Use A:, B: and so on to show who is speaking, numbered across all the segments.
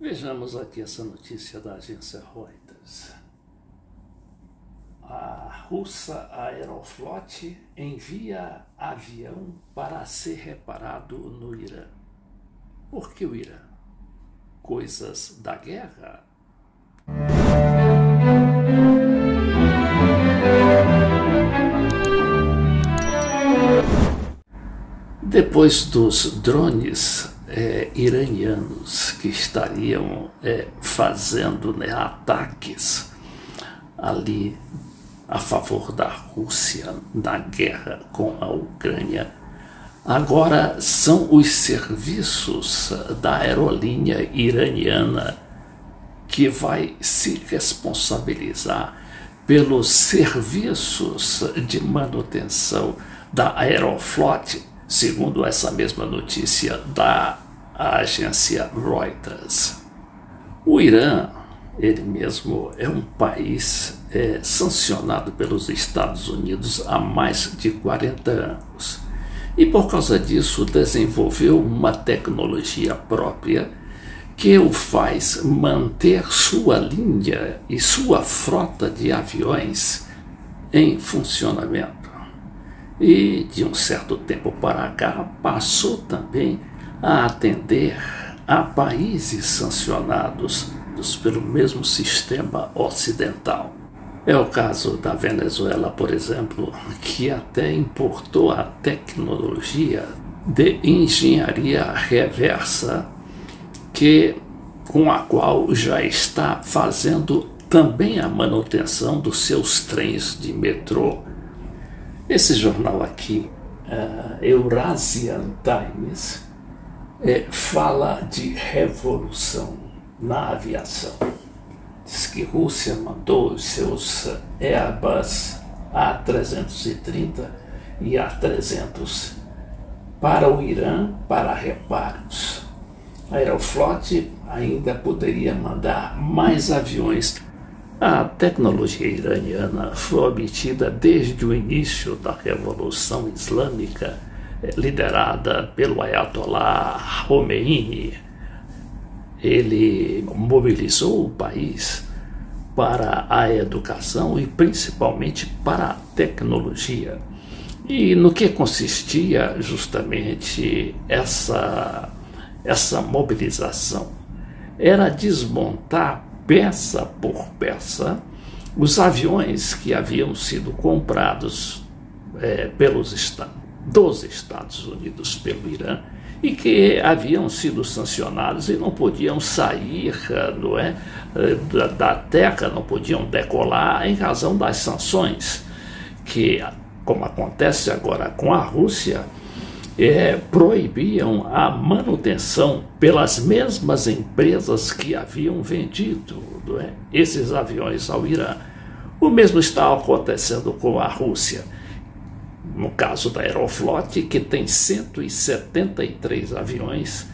A: Vejamos aqui essa notícia da agência Reuters. A russa Aeroflot envia avião para ser reparado no Irã. Por que o Irã? Coisas da guerra? Depois dos drones iranianos que estariam fazendo ataques ali a favor da Rússia na guerra com a Ucrânia, agora são os serviços da aerolínea iraniana que vai se responsabilizar pelos serviços de manutenção da Aeroflot, segundo essa mesma notícia da agência Reuters. O Irã, ele mesmo, é um país sancionado pelos Estados Unidos há mais de 40 anos. E por causa disso desenvolveu uma tecnologia própria que o faz manter sua linha e sua frota de aviões em funcionamento. E de um certo tempo para cá passou também a atender a países sancionados pelo mesmo sistema ocidental. É o caso da Venezuela, por exemplo, que até importou a tecnologia de engenharia reversa, com a qual já está fazendo também a manutenção dos seus trens de metrô. Esse jornal aqui, Eurasian Times, fala de revolução na aviação. Diz que a Rússia mandou os seus Airbus A330 e A300 para o Irã para reparos. A Aeroflot ainda poderia mandar mais aviões. A tecnologia iraniana foi obtida desde o início da Revolução Islâmica, liderada pelo Ayatollah Khomeini. Ele mobilizou o país para a educação e principalmente para a tecnologia. E no que consistia justamente essa mobilização? Era desmontar peça por peça os aviões que haviam sido comprados dos Estados Unidos pelo Irã e que haviam sido sancionados e não podiam sair da terra, não podiam decolar em razão das sanções que, como acontece agora com a Rússia, proibiam a manutenção pelas mesmas empresas que haviam vendido esses aviões ao Irã. O mesmo está acontecendo com a Rússia. No caso da Aeroflot, que tem 173 aviões,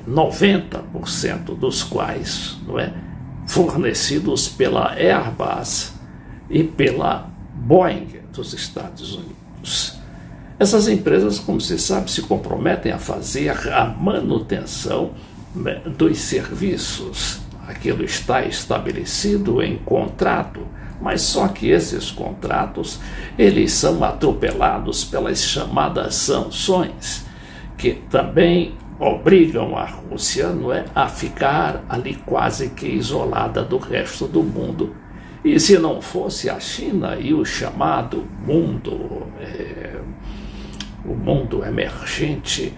A: 90% dos quais fornecidos pela Airbus e pela Boeing dos Estados Unidos. Essas empresas, como se sabe, se comprometem a fazer a manutenção dos serviços. Aquilo está estabelecido em contrato, mas só que esses contratos eles são atropelados pelas chamadas sanções, que também obrigam a Rússia a ficar ali quase que isolada do resto do mundo. E se não fosse a China e o chamado o mundo emergente,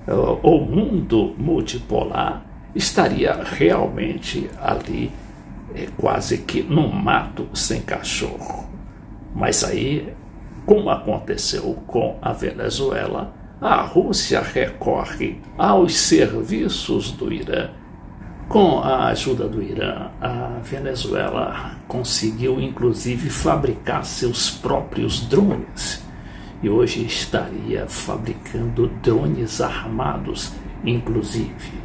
A: o mundo multipolar, estaria realmente ali quase que num mato sem cachorro. Mas aí, como aconteceu com a Venezuela, a Rússia recorre aos serviços do Irã. Com a ajuda do Irã, a Venezuela conseguiu inclusive fabricar seus próprios drones e hoje estaria fabricando drones armados, inclusive.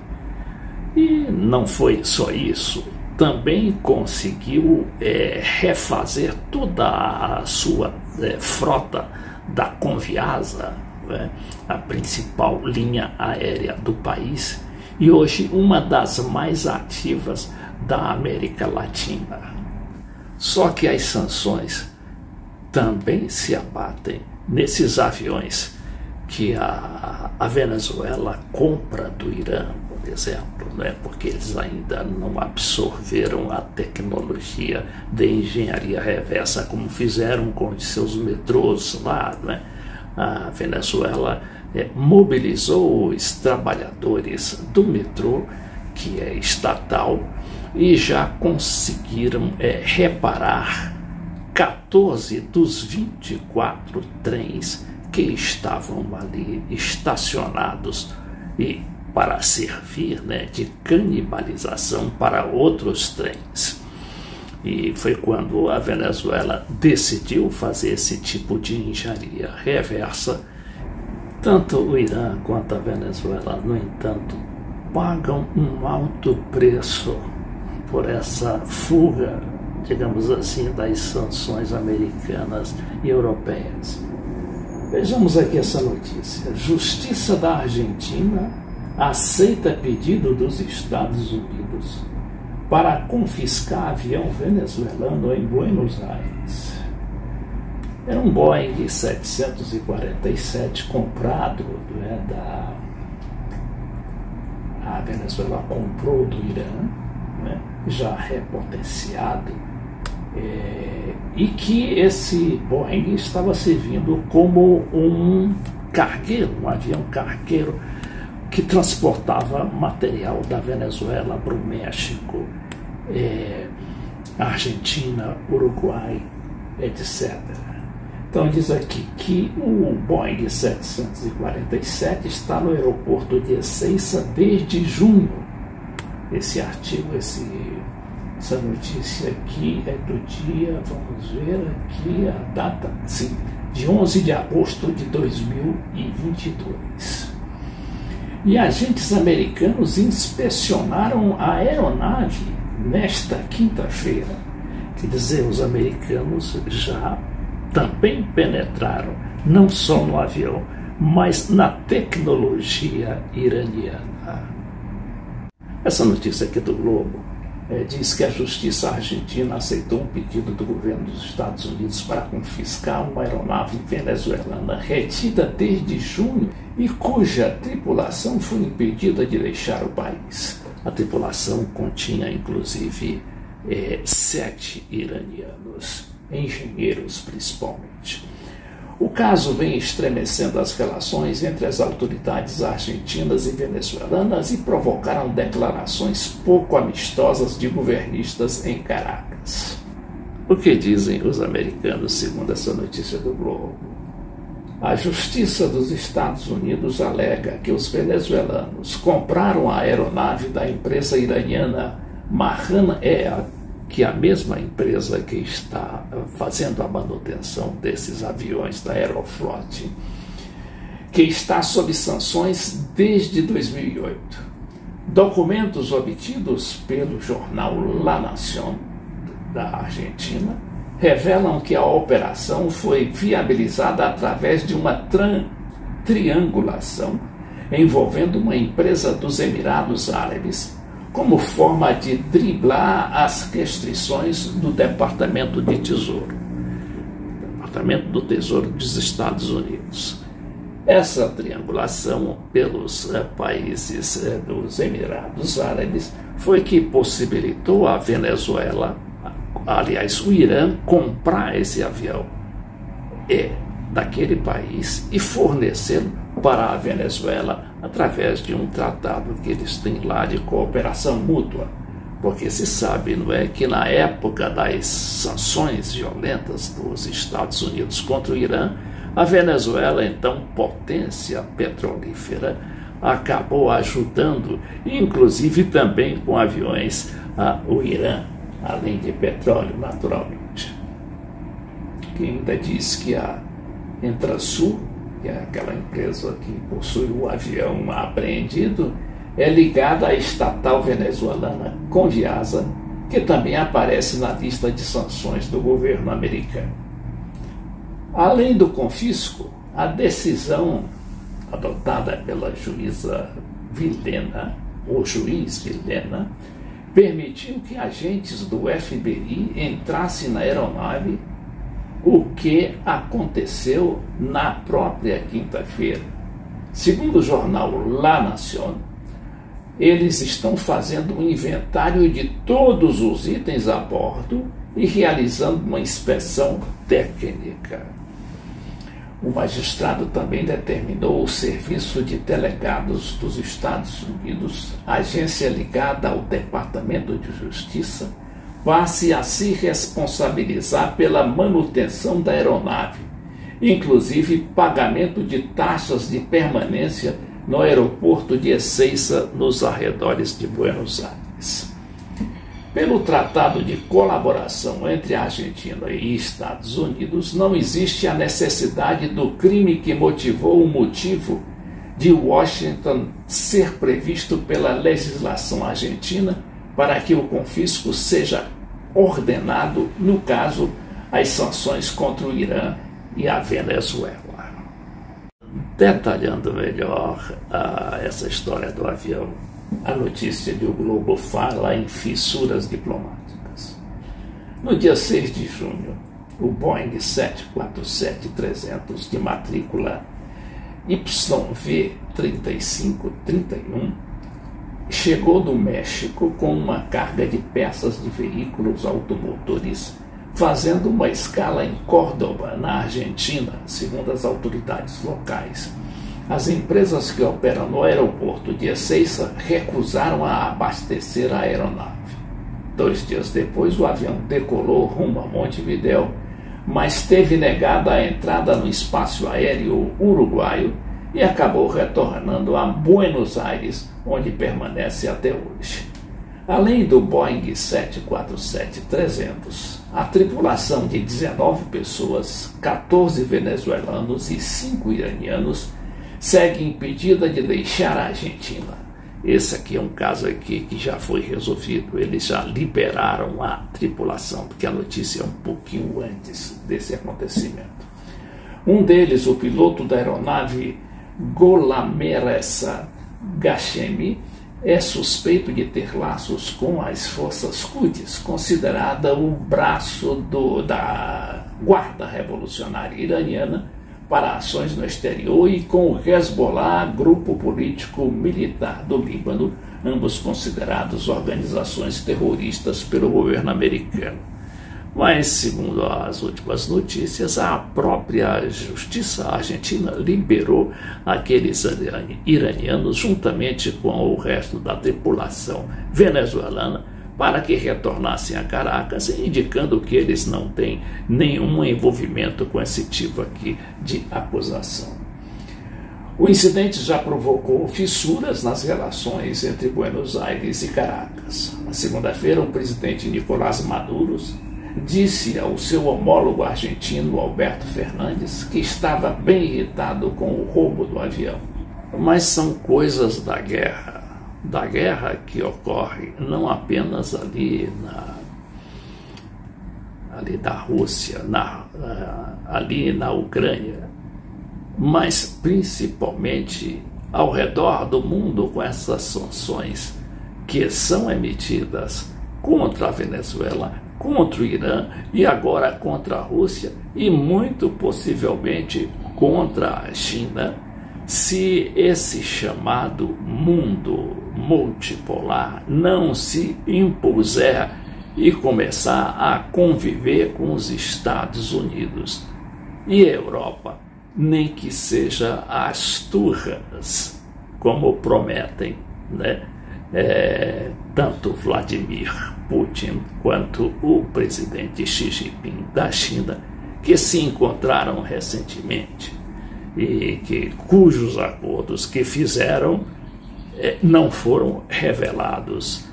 A: E não foi só isso, também conseguiu refazer toda a sua frota da Conviasa, a principal linha aérea do país, e hoje uma das mais ativas da América Latina. Só que as sanções também se abatem nesses aviões que a Venezuela compra do Irã, por exemplo, né? Porque eles ainda não absorveram a tecnologia de engenharia reversa como fizeram com os seus metrôs lá, né? A Venezuela mobilizou os trabalhadores do metrô, que é estatal, e já conseguiram reparar 14 dos 24 trens que estavam ali estacionados e para servir, né, de canibalização para outros trens. E foi quando a Venezuela decidiu fazer esse tipo de engenharia reversa. Tanto o Irã quanto a Venezuela, no entanto, pagam um alto preço por essa fuga, digamos assim, das sanções americanas e europeias. Vejamos aqui essa notícia. Justiça da Argentina aceita pedido dos Estados Unidos para confiscar avião venezuelano em Buenos Aires. Era um Boeing 747 comprado, né, a Venezuela comprou do Irã, né, já repotenciado, e que esse Boeing estava servindo como um cargueiro, um avião cargueiro que transportava material da Venezuela para o México, Argentina, Uruguai, etc. Então diz aqui que o Boeing 747 está no aeroporto de Ezeiza desde junho. Esse artigo, essa notícia aqui é do dia, vamos ver aqui a data, sim, de 11 de agosto de 2022. E agentes americanos inspecionaram a aeronave nesta quinta-feira. Quer dizer, os americanos já também penetraram, não só no avião, mas na tecnologia iraniana. Essa notícia aqui do Globo diz que a justiça argentina aceitou um pedido do governo dos Estados Unidos para confiscar uma aeronave venezuelana retida desde junho e cuja tripulação foi impedida de deixar o país. A tripulação continha, inclusive, 7 iranianos, engenheiros principalmente. O caso vem estremecendo as relações entre as autoridades argentinas e venezuelanas e provocaram declarações pouco amistosas de governistas em Caracas. O que dizem os americanos, segundo essa notícia do Globo? A Justiça dos Estados Unidos alega que os venezuelanos compraram a aeronave da empresa iraniana Mahan Air, que é a mesma empresa que está fazendo a manutenção desses aviões da Aeroflot, que está sob sanções desde 2008. Documentos obtidos pelo jornal La Nación da Argentina revelam que a operação foi viabilizada através de uma triangulação envolvendo uma empresa dos Emirados Árabes, como forma de driblar as restrições do Departamento de Tesouro, Departamento do Tesouro dos Estados Unidos. Essa triangulação pelos países dos Emirados Árabes foi que possibilitou a Venezuela, aliás, o Irã, comprar esse avião daquele país e fornecê-lo para a Venezuela através de um tratado que eles têm lá de cooperação mútua. Porque se sabe, não é, que na época das sanções violentas dos Estados Unidos contra o Irã, a Venezuela, então potência petrolífera, acabou ajudando, inclusive também com aviões, o Irã, além de petróleo, naturalmente. Que ainda diz que a Entrasul, que é aquela empresa que possui o avião apreendido, é ligada à estatal venezuelana Conviasa, que também aparece na lista de sanções do governo americano. Além do confisco, a decisão adotada pela juíza Vilhena o juiz Vilhena, permitiu que agentes do FBI entrassem na aeronave, o que aconteceu na própria quinta-feira. Segundo o jornal La Nación, eles estão fazendo um inventário de todos os itens a bordo e realizando uma inspeção técnica. O magistrado também determinou o Serviço de Delegados dos Estados Unidos, agência ligada ao Departamento de Justiça, passe a se responsabilizar pela manutenção da aeronave, inclusive pagamento de taxas de permanência no aeroporto de Ezeiza, nos arredores de Buenos Aires. Pelo Tratado de Colaboração entre a Argentina e Estados Unidos, não existe a necessidade do crime que motivou o motivo de Washington ser previsto pela legislação argentina para que o confisco seja ordenado, no caso, as sanções contra o Irã e a Venezuela. Detalhando melhor essa história do avião, a notícia de O Globo fala em fissuras diplomáticas. No dia 6 de junho, o Boeing 747-300 de matrícula YV-3531 chegou do México com uma carga de peças de veículos automotores, fazendo uma escala em Córdoba, na Argentina, segundo as autoridades locais. As empresas que operam no aeroporto de Ezeiza recusaram a abastecer a aeronave. 2 dias depois, o avião decolou rumo a Montevidéu, mas teve negada a entrada no espaço aéreo uruguaio e acabou retornando a Buenos Aires, onde permanece até hoje. Além do Boeing 747-300, a tripulação de 19 pessoas, 14 venezuelanos e 5 iranianos, segue impedida de deixar a Argentina. Esse aqui é um caso aqui que já foi resolvido. Eles já liberaram a tripulação, porque a notícia é um pouquinho antes desse acontecimento. Um deles, o piloto da aeronave Golameressa Gashemi, é suspeito de ter laços com as forças Quds, considerada o braço da Guarda Revolucionária Iraniana para ações no exterior, e com o Hezbollah, grupo político militar do Líbano, ambos considerados organizações terroristas pelo governo americano. Mas, segundo as últimas notícias, a própria justiça argentina liberou aqueles iranianos juntamente com o resto da tripulação venezuelana para que retornassem a Caracas, indicando que eles não têm nenhum envolvimento com esse tipo aqui de acusação. O incidente já provocou fissuras nas relações entre Buenos Aires e Caracas. Na segunda-feira, o presidente Nicolás Maduro disse ao seu homólogo argentino, Alberto Fernandes, que estava bem irritado com o roubo do avião. Mas são coisas da guerra que ocorre não apenas ali da Rússia, ali na Ucrânia, mas principalmente ao redor do mundo, com essas sanções que são emitidas contra a Venezuela, contra o Irã e agora contra a Rússia e muito possivelmente contra a China. Se esse chamado mundo multipolar não se impuser e começar a conviver com os Estados Unidos e a Europa, nem que seja às turras, como prometem, né? Tanto Vladimir Putin quanto o presidente Xi Jinping da China, que se encontraram recentemente e cujos acordos que fizeram não foram revelados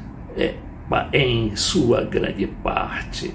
A: em sua grande parte.